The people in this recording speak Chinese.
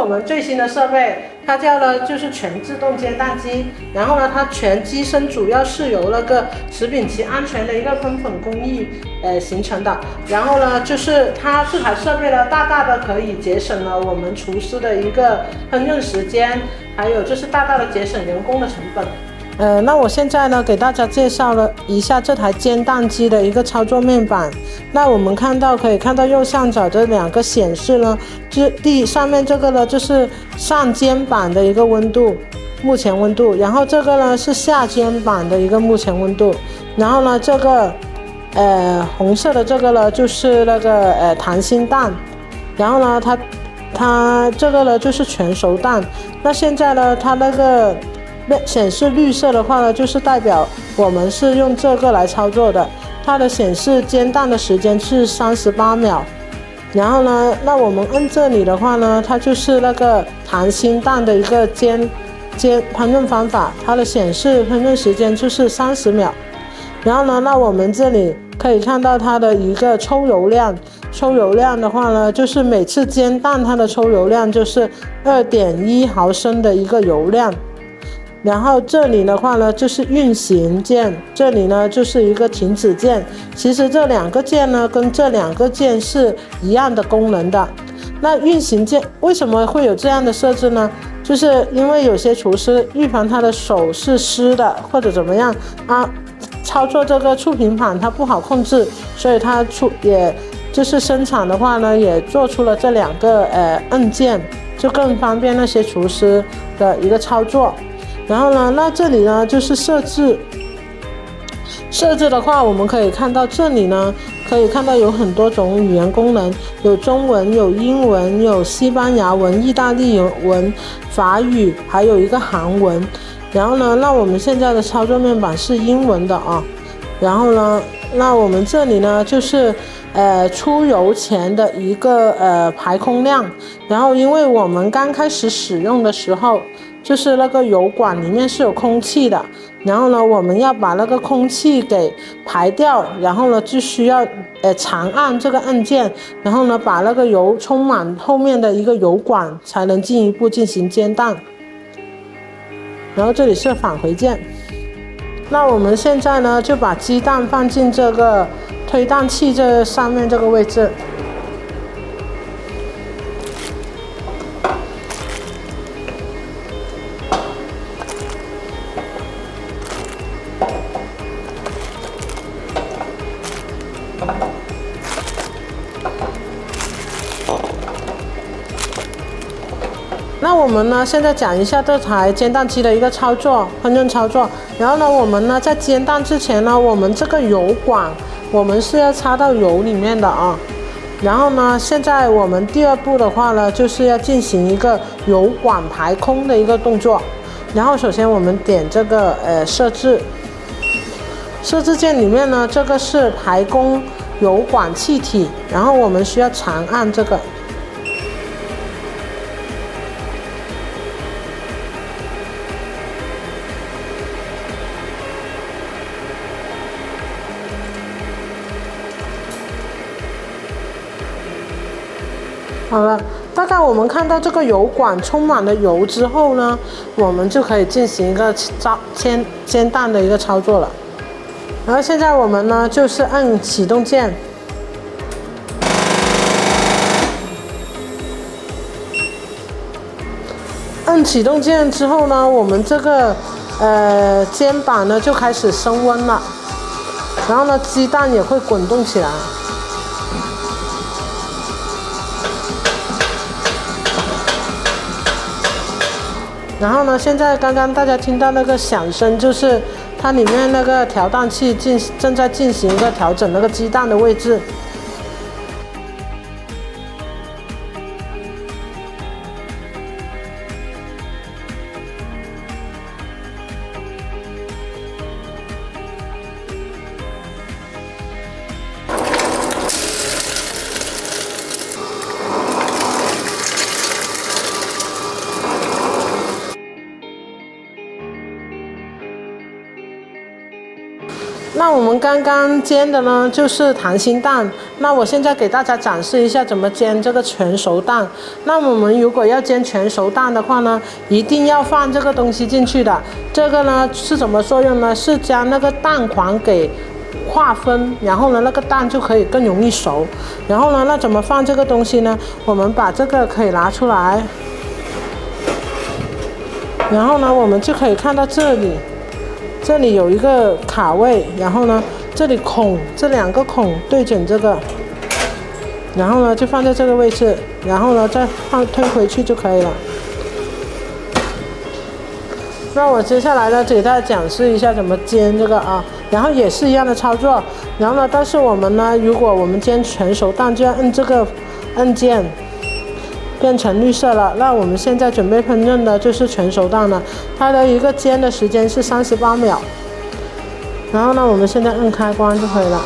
我们最新的设备，它叫呢就是全自动煎蛋机。然后呢，它全机身主要是由那个食品级安全的一个喷粉工艺形成的。然后呢，就是它这台设备呢，大大的可以节省了我们厨师的一个烹饪时间，还有就是大大的节省人工的成本。那我现在呢，给大家介绍了一下这台煎蛋机的一个操作面板。那我们可以看到右上角这两个显示呢，上面这个呢就是上煎板的一个温度，目前温度，然后这个呢是下煎板的一个目前温度，然后呢这个红色的这个呢就是那个溏心蛋，然后呢它这个呢就是全熟蛋。那现在呢它那个显示绿色的话呢，就是代表我们是用这个来操作的。它的显示煎蛋的时间是38秒。然后呢，那我们按这里的话呢，它就是那个溏心蛋的一个烹饪方法，它的显示烹饪时间就是30秒。然后呢，那我们这里可以看到它的一个抽油量。抽油量的话呢，就是每次煎蛋它的抽油量就是2.1毫升的一个油量。然后这里的话呢就是运行键，这里呢就是一个停止键。其实这两个键呢跟这两个键是一样的功能的。那运行键为什么会有这样的设置呢？就是因为有些厨师预防他的手是湿的或者怎么样啊，操作这个触屏板它不好控制，所以它也就是生产的话呢也做出了这两个按键，就更方便那些厨师的一个操作。然后呢，那这里呢就是设置的话，我们可以看到这里呢，可以看到有很多种语言功能，有中文、有英文、有西班牙文、意大利文、法语，还有一个韩文。然后呢，那我们现在的操作面板是英文的啊。然后呢，那我们这里呢就是出油前的一个排空量。然后因为我们刚开始使用的时候，就是那个油管里面是有空气的，然后呢我们要把那个空气给排掉，然后呢就需要长按这个按键，然后呢把那个油充满后面的一个油管，才能进一步进行煎蛋。然后这里是返回键。那我们现在呢就把鸡蛋放进这个推蛋器这上面这个位置。那我们呢，现在讲一下这台煎蛋机的一个操作，烹饪操作。然后呢，我们呢在煎蛋之前呢，我们这个油管我们是要插到油里面的啊。然后呢，现在我们第二步的话呢，就是要进行一个油管排空的一个动作。然后首先我们点这个设置键里面呢，这个是排空油管气体，然后我们需要长按这个。好了，大概我们看到这个油管充满了油之后呢，我们就可以进行一个煎蛋的一个操作了。然后现在我们呢就是按启动键，按启动键之后呢，我们这个煎板呢就开始升温了，然后呢鸡蛋也会滚动起来。然后呢，现在刚刚大家听到那个响声，就是它里面那个调蛋器正在进行一个调整那个鸡蛋的位置。那我们刚刚煎的呢，就是溏心蛋。那我现在给大家展示一下怎么煎这个全熟蛋。那我们如果要煎全熟蛋的话呢，一定要放这个东西进去的。这个呢是怎么作用呢？是将那个蛋黄给划分，然后呢那个蛋就可以更容易熟。然后呢，那怎么放这个东西呢？我们把这个可以拿出来，然后呢我们就可以看到这里有一个卡位，然后呢这里这2个孔对准这个，然后呢就放在这个位置，然后呢再推回去就可以了。那我接下来呢给大家展示一下怎么煎这个啊，然后也是一样的操作。然后呢，但是我们呢，如果我们煎全熟蛋，就要摁这个按键，变成绿色了。那我们现在准备烹饪的就是全熟蛋了，它的一个煎的时间是38秒。然后呢，我们现在摁开关就可以了。